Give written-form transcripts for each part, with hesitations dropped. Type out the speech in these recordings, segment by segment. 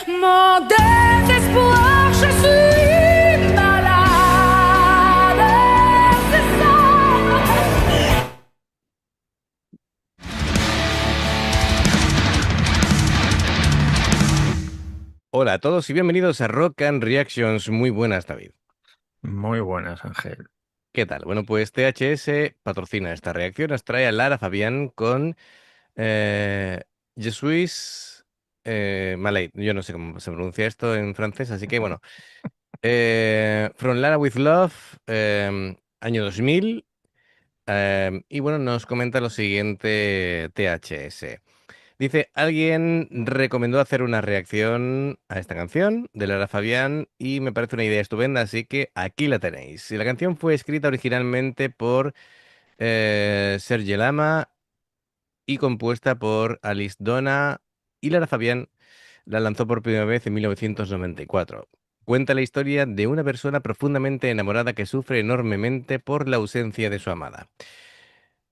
Mon désespoir, je suis malade, c'est ça. Hola a todos y bienvenidos a Rock and Reactions. Muy buenas, David. Muy buenas, Ángel. ¿Qué tal? Bueno, pues THS patrocina esta reacción. Nos trae a Lara Fabián con eh, Je suis Malade. Yo no sé cómo se pronuncia esto en francés, así que bueno. From Lara with Love, año 2000. Y bueno, nos comenta lo siguiente THS. Dice, alguien recomendó hacer una reacción a esta canción de Lara Fabián y me parece una idea estupenda, así que aquí la tenéis. Y la canción fue escrita originalmente por Sergio Lama y compuesta por Alice Donna, y Lara Fabián la lanzó por primera vez en 1994. Cuenta la historia de una persona profundamente enamorada que sufre enormemente por la ausencia de su amada.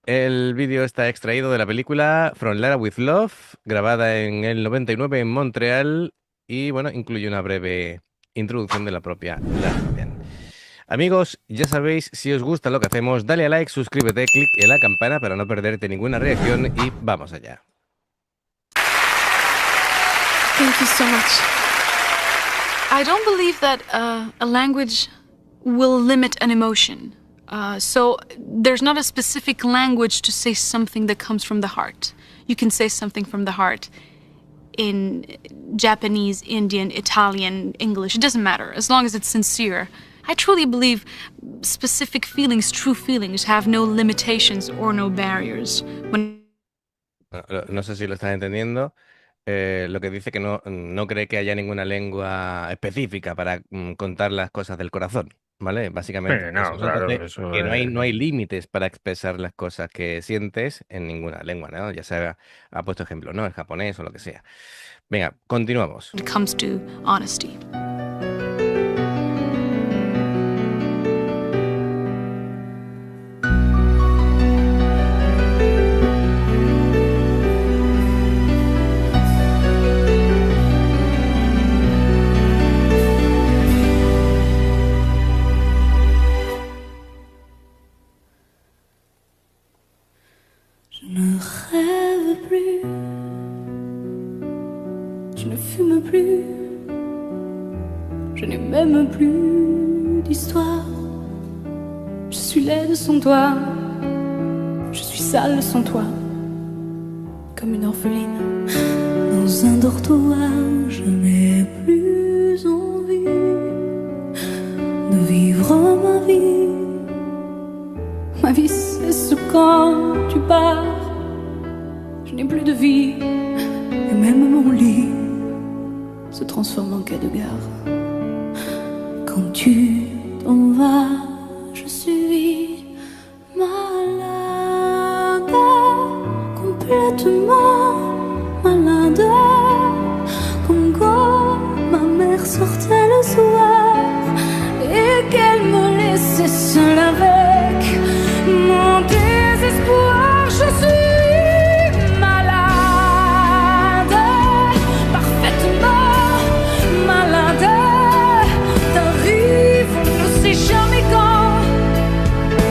El vídeo está extraído de la película From Lara with Love, grabada en el 99 en Montreal, y bueno, incluye una breve introducción de la propia Lara Fabián. Amigos, ya sabéis, si os gusta lo que hacemos, dale a like, suscríbete, clic en la campana para no perderte ninguna reacción y vamos allá. Thank you so much. I don't believe that a language will limit an emotion. So there's not a specific language to say something that comes from the heart. You can say something from the heart in Japanese, Indian, Italian, English. It doesn't matter, as long as it's sincere. I truly believe specific feelings, true feelings, have no limitations or no barriers. No sé si lo estás entendiendo. Lo que dice que no cree que haya ninguna lengua específica para contar las cosas del corazón, ¿vale? Básicamente eso, No, ¿no? claro, Entonces, eso que no es. hay límites para expresar las cosas que sientes en ninguna lengua, ¿no? Ya sea, ha puesto ejemplo, ¿no? El japonés o lo que sea. Venga, continuamos. When it comes to honesty. Je ne rêve plus, je ne fume plus, je n'ai même plus d'histoire. Je suis laide sans toi, je suis sale sans toi, comme une orpheline dans un dortoir. Je n'ai plus envie de vivre ma vie. Ma vie cesse quand tu pars. Je n'ai plus de vie, et même mon lit se transforme en quai de gare. Quand tu t'en vas, je suis malade, complètement malade, comme quand ma mère sortait le soir et qu'elle me laissait seule avec mon désespoir. Je suis malade, parfaitement malade. T'arrives, on ne sait jamais quand.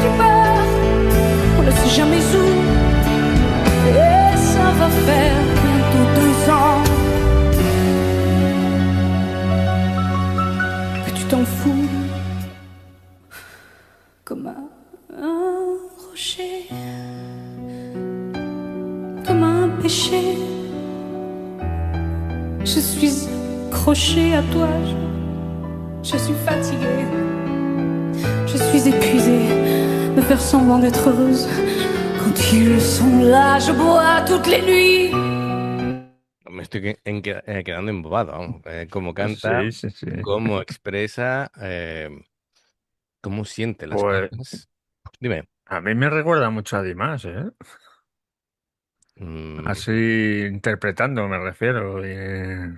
Tu pars, on ne sait jamais où. Et ça va faire bientôt 2 ans que tu t'en fous comme un rocher, comme un péché. Je suis accrochée à toi, je suis fatiguée, je suis épuisée de faire semblant d'être heureuse. Quand ils sont là, je bois toutes les nuits. Me estoy quedando embobado, vamos. Cómo canta, Sí, sí, sí. cómo expresa, cómo siente las Pues cosas. Dime. a mí me recuerda mucho a Dimas, ¿eh? Mm, Así interpretando, me refiero.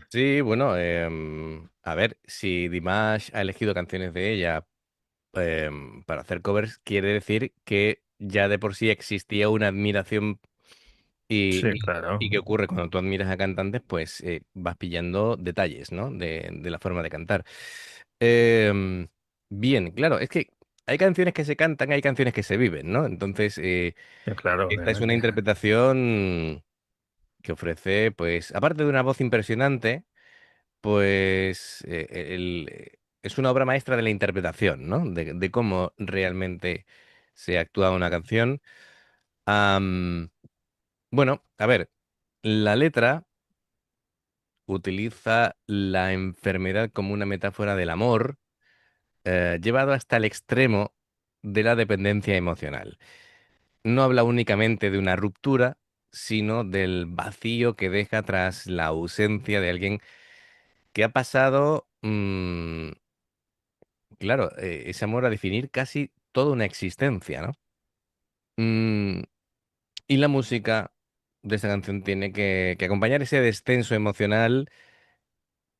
sí, bueno, a ver, si Dimash ha elegido canciones de ella para hacer covers, quiere decir que ya de por sí existía una admiración Y, Sí, y claro. qué ocurre cuando tú admiras a cantantes, pues vas pillando detalles, ¿no? De la forma de cantar. Em, bien, claro, es que hay canciones que se cantan, hay canciones que se viven, ¿no? Entonces, Sí, claro, esta es una obviamente. interpretación que ofrece, pues, aparte de una voz impresionante, pues es una obra maestra de la interpretación, ¿no? De cómo realmente se actúa una canción. Am, bueno, a ver, la letra utiliza la enfermedad como una metáfora del amor, llevado hasta el extremo de la dependencia emocional. No habla únicamente de una ruptura, sino del vacío que deja tras la ausencia de alguien que ha pasado, claro, ese amor a definir casi toda una existencia, ¿no? Mm, y la música de esta canción tiene que acompañar ese descenso emocional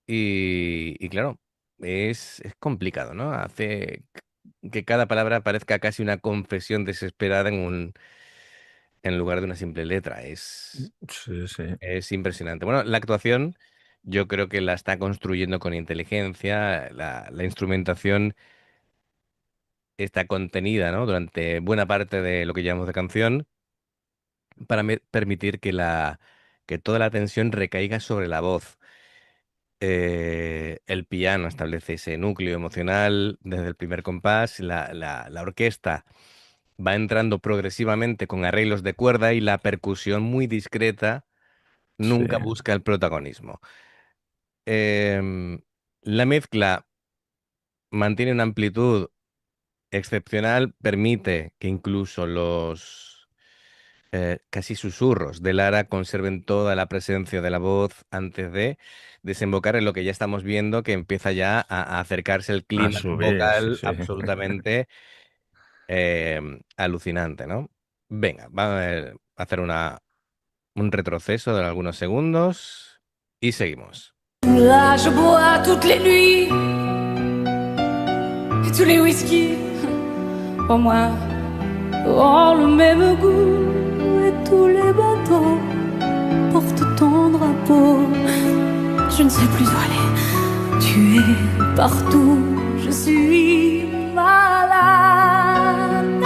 y claro, es complicado, ¿no? Hace que cada palabra parezca casi una confesión desesperada en lugar de una simple letra. Sí, sí. Es impresionante. Bueno, la actuación yo creo que la está construyendo con inteligencia, la instrumentación está contenida, ¿no? Durante buena parte de lo que llamamos de canción para permitir que toda la tensión recaiga sobre la voz. El piano establece ese núcleo emocional desde el primer compás, la orquesta va entrando progresivamente con arreglos de cuerda y la percusión muy discreta Sí, nunca busca el protagonismo. La mezcla mantiene una amplitud excepcional, permite que incluso los casi susurros de Lara conserven toda la presencia de la voz antes de desembocar en lo que ya estamos viendo, que empieza ya a acercarse el a clímax subir, sí, vocal sí. absolutamente alucinante, ¿no? Venga, vamos a hacer un retroceso de algunos segundos y seguimos. Là, je bois toutes les nuits et tous les whisky pour moi ont le même goût et tous les bateaux portent ton drapeau. Je ne sais plus où aller. Tu es partout. Je suis malade,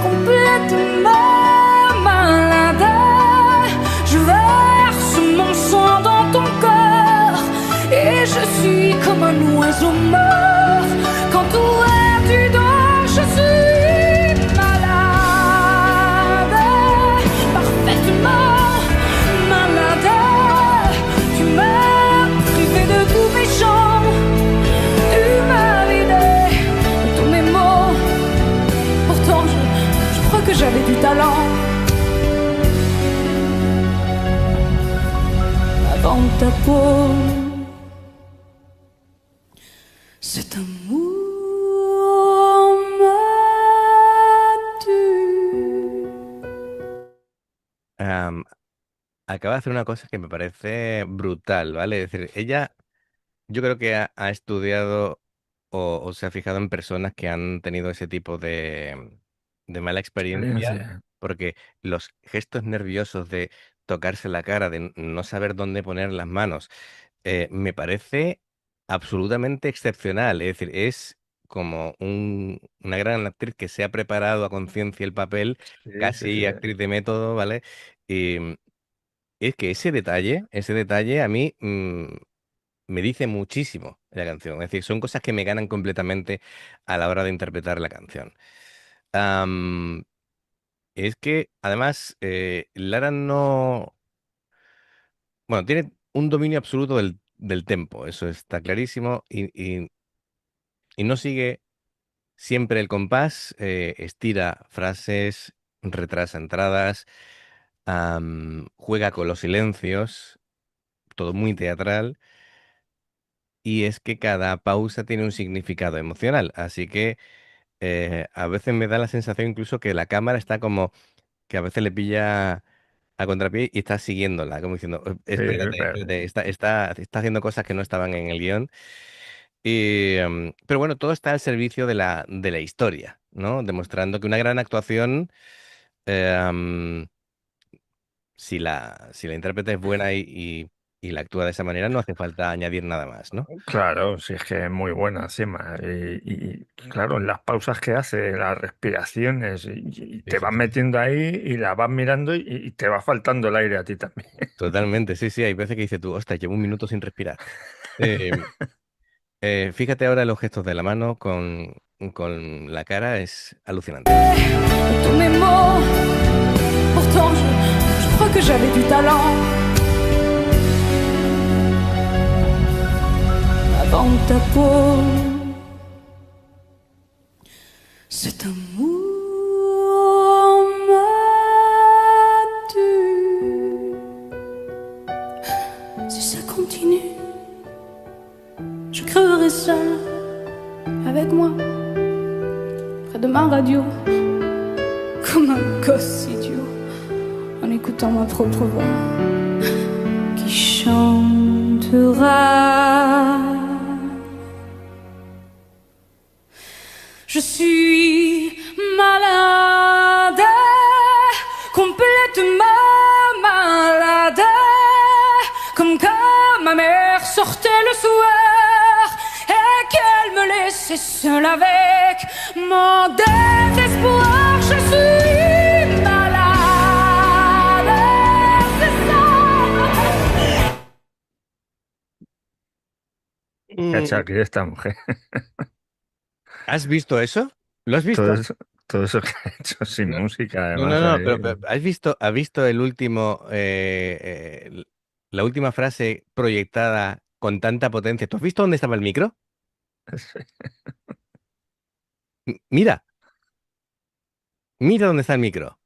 complètement malade. Je verse mon sang dans ton cœur et je suis comme un oiseau mort. Quand tout est du dos, je suis malade, parfaitement malade. Tu m'as privé de tous mes chants, tu m'as vidé de tous mes mots. Pourtant, je crois que j'avais du talent avant ta peau. Cet amour me tue. Am, Acaba de hacer una cosa que me parece brutal, ¿vale? Es decir, ella yo creo que ha estudiado o se ha fijado en personas que han tenido ese tipo de mala experiencia, Experiencia. porque los gestos nerviosos de tocarse la cara, de no saber dónde poner las manos, me parece absolutamente excepcional. Es decir, es como una gran actriz que se ha preparado a conciencia el papel, Sí, sí, sí. casi actriz de método, ¿vale? Y es que ese detalle a mí me dice muchísimo de la canción. Es decir, son cosas que me ganan completamente a la hora de interpretar la canción. Am, es que, además, Lara no... Bueno, tiene un dominio absoluto del tempo, eso está clarísimo, y no sigue siempre el compás, estira frases, retrasa entradas, juega con los silencios, todo muy teatral. Y es que cada pausa tiene un significado emocional, así que a veces me da la sensación incluso que la cámara está como que a veces le pilla a contrapié y está siguiéndola, como diciendo, Sí, espérate, pero- espérate, está haciendo cosas que no estaban en el guión." Pero bueno, todo está al servicio de la historia, ¿no? Demostrando que una gran actuación eh, si la intérprete es buena y la actúa de esa manera, no hace falta añadir nada más, ¿no? Claro, sí es que es muy buena encima. Claro, en las pausas que hace, las respiraciones, y Sí, te sí, vas sí. metiendo ahí y la vas mirando y te va faltando el aire a ti también. Totalmente, sí, sí. Hay veces que dices tú, ostras, llevo un minuto sin respirar. Eh, fíjate ahora los gestos de la mano con la cara, es alucinante. Tous mes mots, pourtant je crois que j'avais du talent avant ta peau. Cet amour m'a tue. Si ça continue, je creuserai seul avec moi près de ma radio, comme un gosse idiot, en écoutant ma propre voix qui chantera. Je suis malade, complètement malade, comme quand ma mère sortait le soir et qu'elle me laissait seule avec mon désespoir. Je suis malade, c'est ça. Cacha, Mm, aquí esta mujer. ¿Has visto eso? ¿Lo has Todo visto? eso, todo eso que ha hecho sin No, música, no, no, además no, ahí. pero ¿has visto el último, la última frase proyectada con tanta potencia? ¿Tú has visto dónde estaba el micro? Mira, mira dónde está el micro.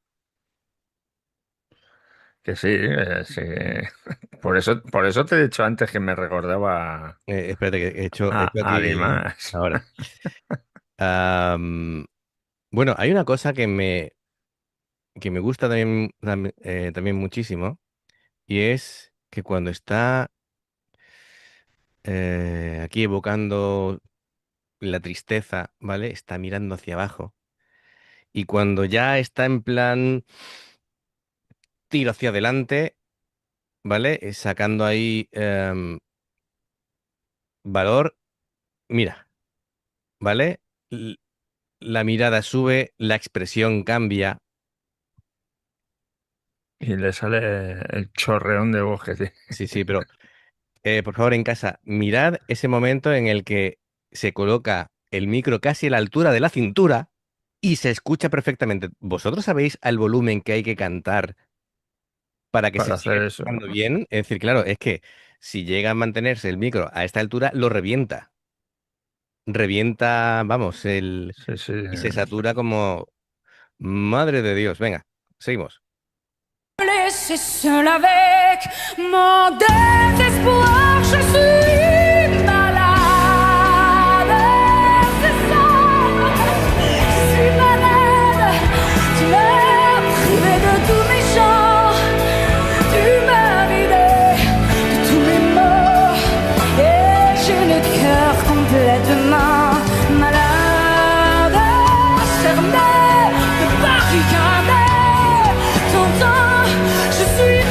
Que sí, sí. Por eso te he dicho antes que me recordaba Espérate que he hecho a aquí Dimas. ahora. Am, bueno, hay una cosa que me gusta también muchísimo y es que cuando está aquí evocando la tristeza, ¿vale? Está mirando hacia abajo. Y cuando ya está en plan tiro hacia adelante, ¿vale? Sacando ahí valor, mira, ¿vale? L- La mirada sube, la expresión cambia. Y le sale el chorreón de voz que tiene. Sí, sí, pero por favor en casa, mirad ese momento en el que se coloca el micro casi a la altura de la cintura y se escucha perfectamente. ¿Vosotros sabéis al volumen que hay que cantar para que se Para siga hacer eso. escuchando bien? Es decir, claro, es que si llega a mantenerse el micro a esta altura, lo revienta. Revienta, vamos, Sí, sí. y se satura como... Madre de Dios, venga, seguimos. Laissé seul avec mon désespoir, je suis malade, c'est ça. Je suis malade, tu m'as privé de tous mes chants, tu m'as vidé de tous mes mots, et j'ai le cœur complètement malade, cerné de barricades, t'entends, je suis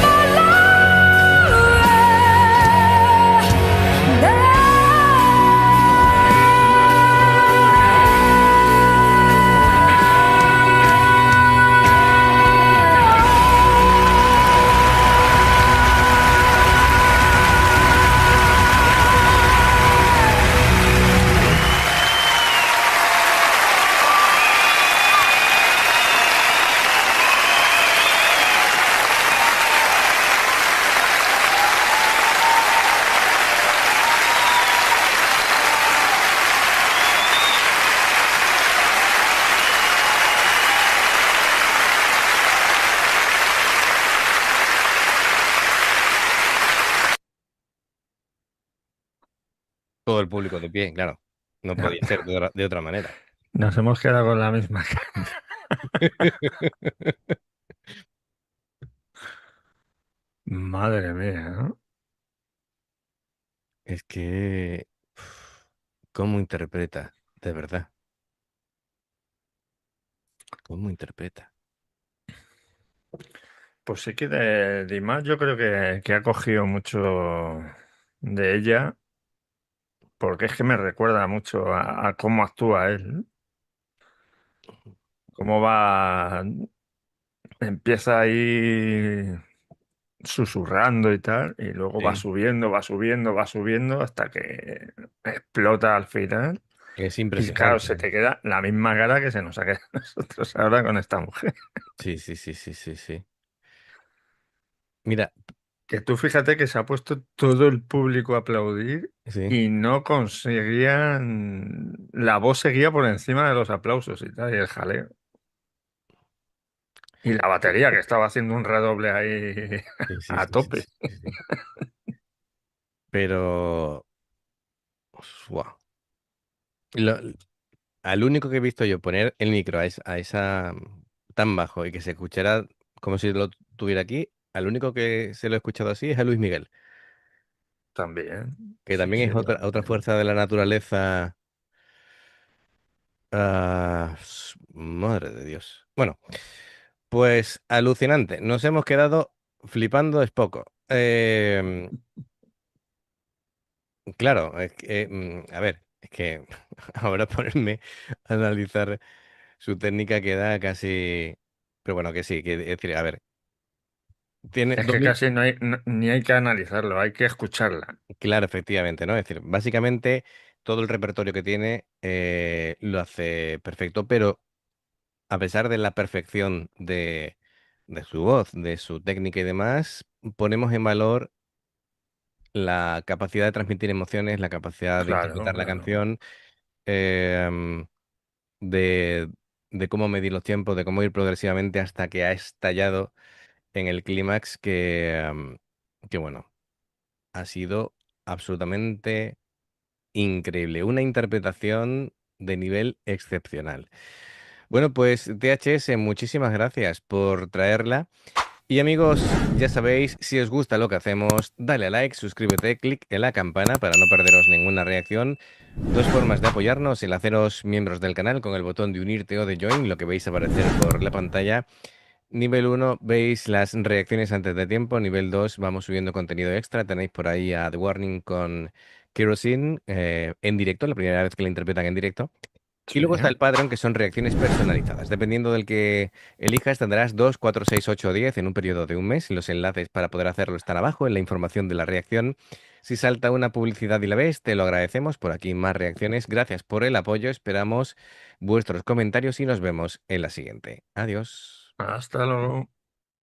Todo el público de pie, claro. No No, podía ser de otra manera. nos hemos quedado con la misma cara. Madre mía, ¿no? Es que... uf, ¿cómo interpreta? De verdad. ¿Cómo interpreta? Pues sí que de Dimas yo creo que ha cogido mucho de ella, porque es que me recuerda mucho a cómo actúa él, cómo va, empieza ahí susurrando y tal, y luego va Sí, subiendo, va subiendo, va subiendo hasta que explota al final. es Y claro, impresionante. se te queda la misma cara que se nos ha quedado a nosotros ahora con esta mujer. Sí, sí, sí, sí, sí, sí. Mira, Que tú fíjate que se ha puesto todo el público a aplaudir sí. y no conseguían. La voz seguía por encima de los aplausos y tal, y el jaleo. Y la batería, que estaba haciendo un redoble ahí Sí, sí, a sí, sí, tope. sí, sí, sí. Pero, wow. Al único que he visto yo poner el micro a esa tan bajo y que se escuchara como si lo tuviera aquí, al único que se lo he escuchado así es a Luis Miguel, También. que Sí, también sí, es otra también. fuerza de la naturaleza. Madre de Dios. Bueno, pues alucinante. Nos hemos quedado flipando, es poco. Claro, es que, a ver, es que ahora ponerme a analizar su técnica queda casi. Pero bueno, que sí, que es decir, a ver, tiene Es que casi no hay, ni hay que analizarlo, hay que escucharla. claro, efectivamente, ¿no? Es decir, básicamente todo el repertorio que tiene lo hace perfecto, pero a pesar de la perfección de su voz, de su técnica y demás, ponemos en valor la capacidad de transmitir emociones, la capacidad de Claro, interpretar la claro. canción, em, de, de cómo medir los tiempos, de cómo ir progresivamente hasta que ha estallado en el clímax que bueno, ha sido absolutamente increíble. Una interpretación de nivel excepcional. Bueno, pues THS, muchísimas gracias por traerla. Y amigos, ya sabéis, si os gusta lo que hacemos, dale a like, suscríbete, clic en la campana para no perderos ninguna reacción. Dos formas de apoyarnos: el haceros miembros del canal con el botón de unirte o de join, lo que veis aparecer por la pantalla. Nivel uno, veis las reacciones antes de tiempo. Nivel 2, vamos subiendo contenido extra. Tenéis por ahí a The Warning con Kerosene en directo, la primera vez que la interpretan en directo. Y Sí. luego está el Patreon, que son reacciones personalizadas. Dependiendo del que elijas, tendrás 2, 4, 6, 8 o 10 en un periodo de un mes. Los enlaces para poder hacerlo están abajo en la información de la reacción. Si salta una publicidad y la ves, te lo agradecemos. Por aquí más reacciones. Gracias por el apoyo. Esperamos vuestros comentarios y nos vemos en la siguiente. Adiós. Hasta luego.